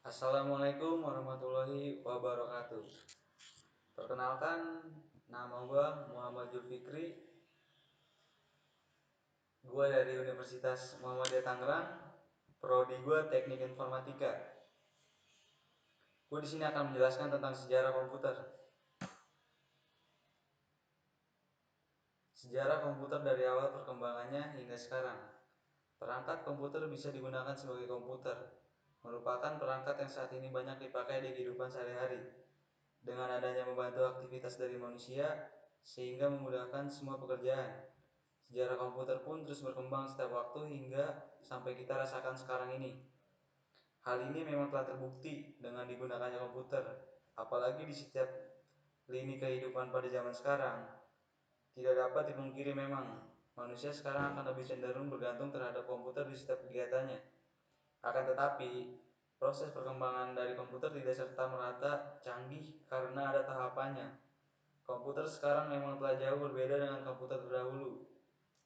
Assalamualaikum warahmatullahi wabarakatuh. Perkenalkan, nama gua Muhammad Julfikri. Gua dari Universitas Muhammadiyah Tangerang. Prodi gua Teknik Informatika. Gua di sini akan menjelaskan tentang sejarah komputer. Sejarah komputer dari awal perkembangannya hingga sekarang. Perangkat komputer bisa digunakan sebagai komputer, merupakan perangkat yang saat ini banyak dipakai di kehidupan sehari-hari. Dengan adanya membantu aktivitas dari manusia, sehingga memudahkan semua pekerjaan. Sejarah komputer pun terus berkembang setiap waktu hingga sampai kita rasakan sekarang ini. Hal ini memang telah terbukti dengan digunakannya komputer, apalagi di setiap lini kehidupan pada zaman sekarang. Tidak dapat dipungkiri memang, manusia sekarang akan lebih cenderung bergantung terhadap komputer di setiap kegiatannya. Akan tetapi, proses perkembangan dari komputer tidak serta merata canggih karena ada tahapannya. Komputer sekarang memang telah jauh berbeda dengan komputer terdahulu,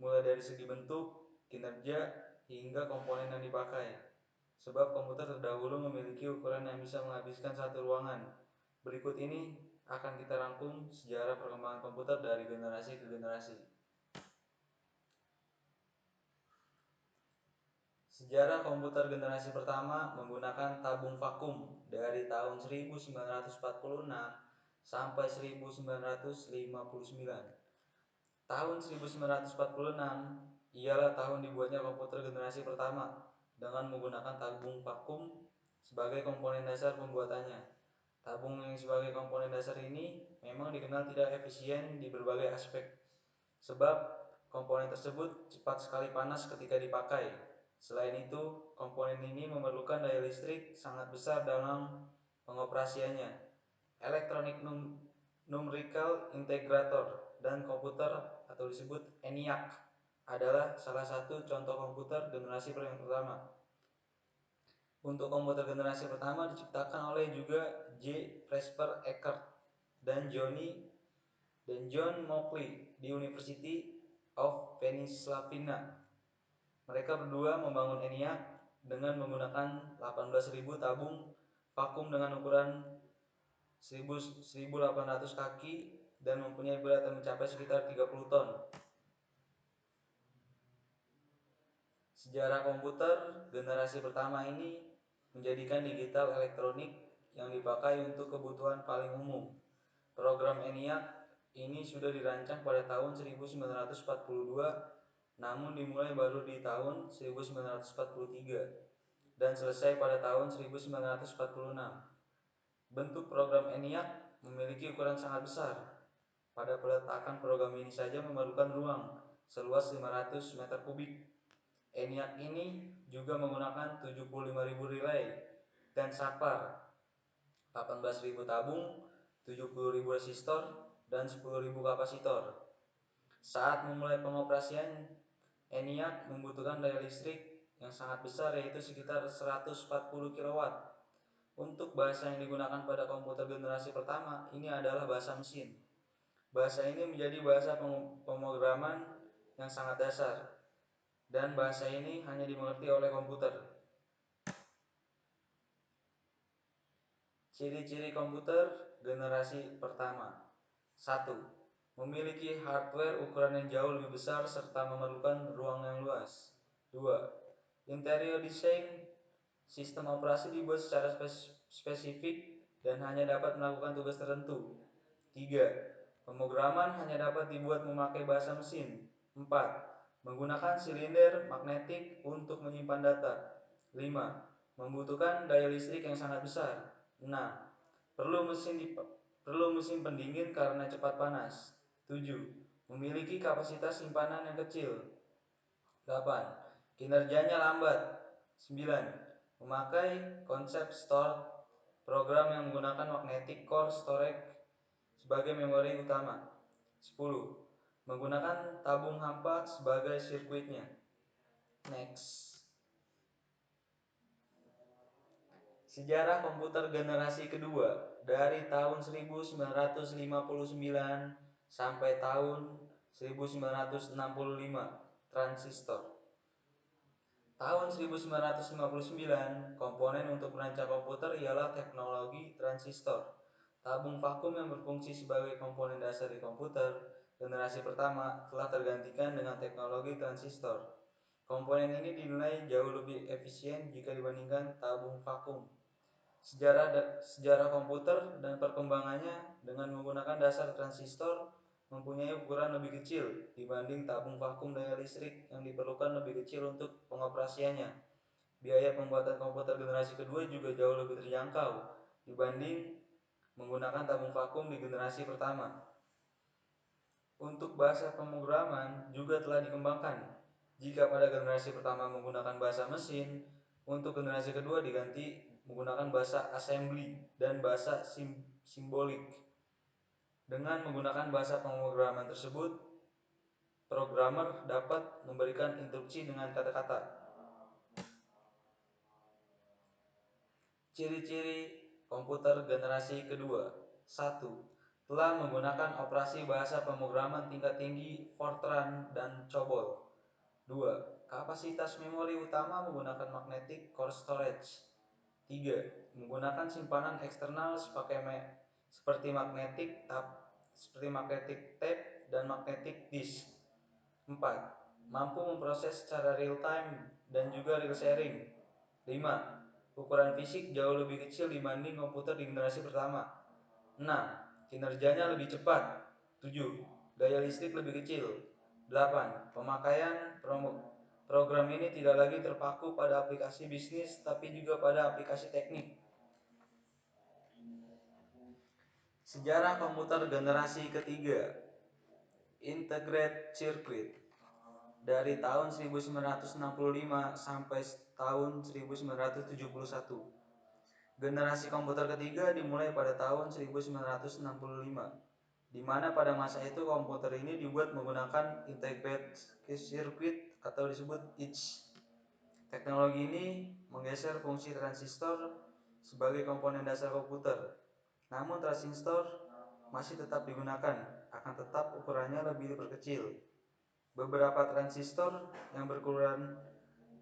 mulai dari segi bentuk, kinerja, hingga komponen yang dipakai. Sebab komputer terdahulu memiliki ukuran yang bisa menghabiskan satu ruangan. Berikut ini akan kita rangkum sejarah perkembangan komputer dari generasi ke generasi. Sejarah komputer generasi pertama menggunakan tabung vakum dari tahun 1946 sampai 1959. Tahun 1946 ialah tahun dibuatnya komputer generasi pertama dengan menggunakan tabung vakum sebagai komponen dasar pembuatannya. Tabung yang sebagai komponen dasar ini memang dikenal tidak efisien di berbagai aspek, sebab komponen tersebut cepat sekali panas ketika dipakai. Selain itu, komponen ini memerlukan daya listrik sangat besar dalam pengoperasiannya. Electronic Numerical Integrator dan komputer atau disebut ENIAC adalah salah satu contoh komputer generasi yang pertama. Untuk komputer generasi pertama diciptakan oleh juga J. Presper Eckert dan John Mauchly di University of Pennsylvania. Mereka berdua membangun ENIAC dengan menggunakan 18.000 tabung vakum dengan ukuran 1.800 kaki dan mempunyai berat yang mencapai sekitar 30 ton. Sejarah komputer generasi pertama ini menjadikan digital elektronik yang dipakai untuk kebutuhan paling umum. Program ENIAC ini sudah dirancang pada tahun 1942, namun dimulai baru di tahun 1943 dan selesai pada tahun 1946. Bentuk program ENIAC memiliki ukuran sangat besar. Pada peletakan program ini saja memerlukan ruang seluas 500 meter kubik. ENIAC ini juga menggunakan 75.000 relay dan saklar, 18.000 tabung, 70.000 resistor, dan 10.000 kapasitor. Saat memulai pengoperasian, ENIAC membutuhkan daya listrik yang sangat besar, yaitu sekitar 140 kW. Untuk bahasa yang digunakan pada komputer generasi pertama ini adalah bahasa mesin. Bahasa ini menjadi bahasa pemrograman yang sangat dasar, dan bahasa ini hanya dimengerti oleh komputer. Ciri-ciri komputer generasi pertama. 1. Memiliki hardware ukuran yang jauh lebih besar serta memerlukan ruang yang luas. 2. Interior design sistem operasi dibuat secara spesifik dan hanya dapat melakukan tugas tertentu. 3. Pemrograman hanya dapat dibuat memakai bahasa mesin. 4. Menggunakan silinder magnetik untuk menyimpan data. 5. Membutuhkan daya listrik yang sangat besar. 6. Perlu mesin pendingin karena cepat panas. 7. Memiliki kapasitas simpanan yang kecil. 8. Kinerjanya lambat. 9. Memakai konsep stored program yang menggunakan magnetic core storage sebagai memori utama. 10. Menggunakan tabung hampa sebagai sirkuitnya. Next. Sejarah komputer generasi kedua dari tahun 1959 sampai tahun 1965. Transistor. Tahun 1959, komponen untuk merancang komputer ialah teknologi transistor. Tabung vakum yang berfungsi sebagai komponen dasar di komputer generasi pertama telah tergantikan dengan teknologi transistor. Komponen ini dinilai jauh lebih efisien jika dibandingkan tabung vakum. Sejarah komputer dan perkembangannya dengan menggunakan dasar transistor mempunyai ukuran lebih kecil dibanding tabung vakum daya listrik yang diperlukan lebih kecil untuk pengoperasiannya. Biaya pembuatan komputer generasi kedua juga jauh lebih terjangkau dibanding menggunakan tabung vakum di generasi pertama. Untuk bahasa pemrograman juga telah dikembangkan. Jika pada generasi pertama menggunakan bahasa mesin, untuk generasi kedua diganti menggunakan bahasa assembly dan bahasa simbolik. Dengan menggunakan bahasa pemrograman tersebut, programmer dapat memberikan instruksi dengan kata-kata. Ciri-ciri komputer generasi kedua. 1. Telah menggunakan operasi bahasa pemrograman tingkat tinggi Fortran dan COBOL. 2. Kapasitas memori utama menggunakan magnetic core storage. 3. Menggunakan simpanan eksternal seperti magnetic tape dan magnetic disk. 4. Mampu memproses secara real time dan juga real sharing. 5. Ukuran fisik jauh lebih kecil dibanding komputer di generasi pertama. 6. Kinerjanya lebih cepat. 7. Daya listrik lebih kecil. 8. Pemakaian program ini tidak lagi terpaku pada aplikasi bisnis tapi juga pada aplikasi teknik. Sejarah komputer generasi ketiga. Integrated Circuit. Dari tahun 1965 sampai tahun 1971. Generasi komputer ketiga dimulai pada tahun 1965, di mana pada masa itu komputer ini dibuat menggunakan integrated circuit atau disebut IC. Teknologi ini menggeser fungsi transistor sebagai komponen dasar komputer. Namun transistor masih tetap digunakan, akan tetap ukurannya lebih diperkecil. Beberapa transistor yang berukuran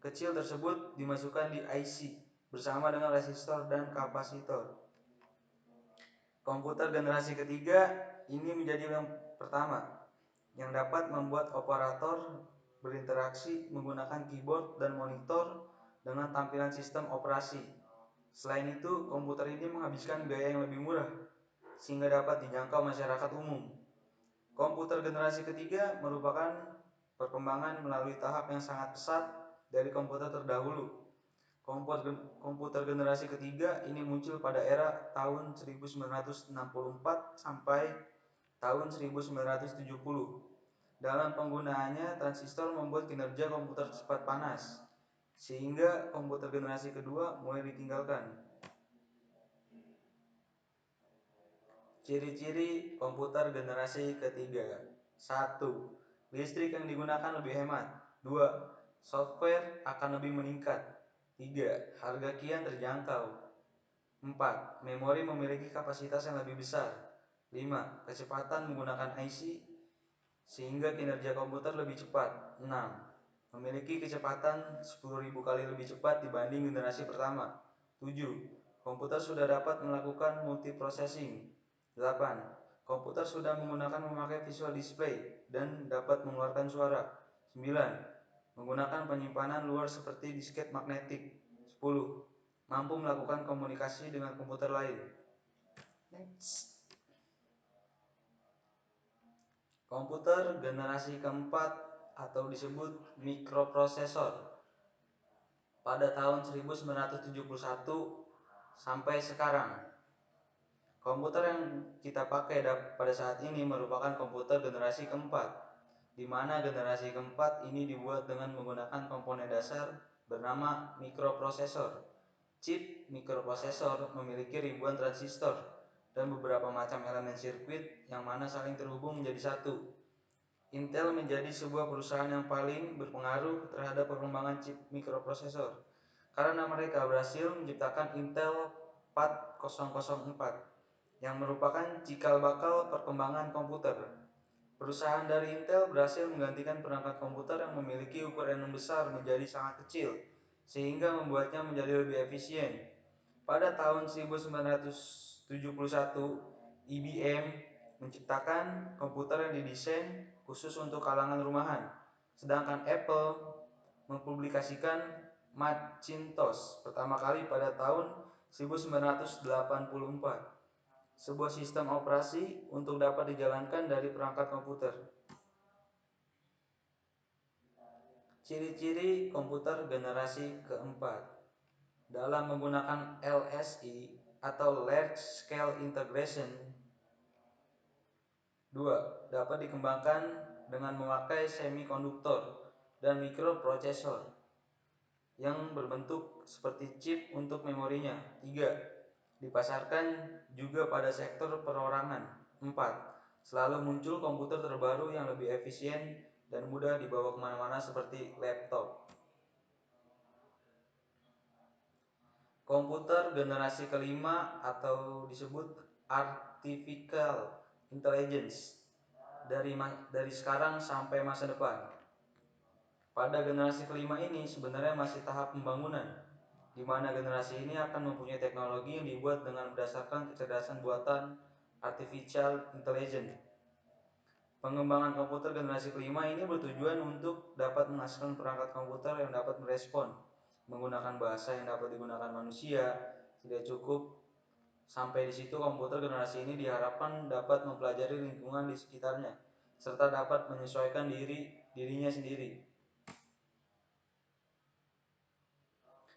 kecil tersebut dimasukkan di IC bersama dengan resistor dan kapasitor. Komputer generasi ketiga ini menjadi yang pertama yang dapat membuat operator berinteraksi menggunakan keyboard dan monitor dengan tampilan sistem operasi. Selain itu, komputer ini menghabiskan biaya yang lebih murah sehingga dapat dijangkau masyarakat umum. Komputer generasi ketiga merupakan perkembangan melalui tahap yang sangat pesat dari komputer terdahulu. Komputer generasi ketiga ini muncul pada era tahun 1964 sampai tahun 1970. Dalam penggunaannya, transistor membuat kinerja komputer cepat panas, sehingga komputer generasi kedua mulai ditinggalkan. Ciri-ciri komputer generasi ketiga. 1. Listrik yang digunakan lebih hemat. 2. Software akan lebih meningkat. 3. Harga kian terjangkau. 4. Memori memiliki kapasitas yang lebih besar. 5. Kecepatan menggunakan IC sehingga kinerja komputer lebih cepat. 6. Memiliki kecepatan 10.000 kali lebih cepat dibanding generasi pertama. 7. Komputer sudah dapat melakukan multiprocessing. 8. Komputer sudah memakai visual display dan dapat mengeluarkan suara. 9. Menggunakan penyimpanan luar seperti disket magnetik. 10. Mampu melakukan komunikasi dengan komputer lain. Next. Komputer generasi keempat atau disebut mikroprosesor. Pada tahun 1971 sampai sekarang, komputer yang kita pakai pada saat ini merupakan komputer generasi keempat, di mana generasi keempat ini dibuat dengan menggunakan komponen dasar bernama mikroprosesor. Chip mikroprosesor memiliki ribuan transistor dan beberapa macam elemen sirkuit yang mana saling terhubung menjadi satu. Intel menjadi sebuah perusahaan yang paling berpengaruh terhadap perkembangan chip mikroprosesor karena mereka berhasil menciptakan Intel 4004 yang merupakan cikal bakal perkembangan komputer. Perusahaan dari Intel berhasil menggantikan perangkat komputer yang memiliki ukuran yang besar menjadi sangat kecil, sehingga membuatnya menjadi lebih efisien. Pada tahun 1971, IBM menciptakan komputer yang didesain khusus untuk kalangan rumahan, sedangkan Apple mempublikasikan Macintosh pertama kali pada tahun 1984, sebuah sistem operasi untuk dapat dijalankan dari perangkat komputer. Ciri-ciri komputer generasi keempat dalam menggunakan LSI atau Large Scale Integration. 2. Dapat dikembangkan dengan memakai semikonduktor dan mikroprosesor yang berbentuk seperti chip untuk memorinya. 3. Dipasarkan juga pada sektor perorangan. 4. Selalu muncul komputer terbaru yang lebih efisien dan mudah dibawa kemana-mana seperti laptop. Komputer generasi kelima atau disebut artificial intelligence dari sekarang sampai masa depan. Pada generasi kelima ini sebenarnya masih tahap pembangunan, di mana generasi ini akan mempunyai teknologi yang dibuat dengan berdasarkan kecerdasan buatan artificial intelligence. Pengembangan komputer generasi kelima ini bertujuan untuk dapat menghasilkan perangkat komputer yang dapat merespon, menggunakan bahasa yang dapat digunakan manusia. Tidak cukup sampai di situ, komputer generasi ini diharapkan dapat mempelajari lingkungan di sekitarnya, serta dapat menyesuaikan dirinya sendiri.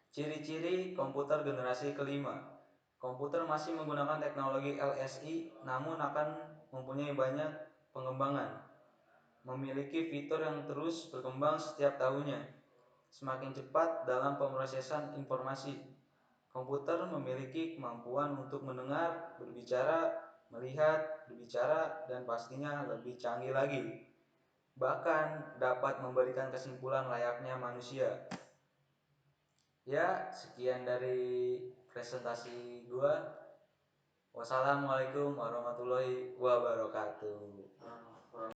Ciri-ciri komputer generasi kelima. Komputer masih menggunakan teknologi LSI namun akan mempunyai banyak pengembangan. Memiliki fitur yang terus berkembang setiap tahunnya. Semakin cepat dalam pemrosesan informasi. Komputer memiliki kemampuan untuk mendengar, berbicara, melihat, berbicara, dan pastinya lebih canggih lagi. Bahkan dapat memberikan kesimpulan layaknya manusia. Ya, sekian dari presentasi gua. Wassalamualaikum warahmatullahi wabarakatuh.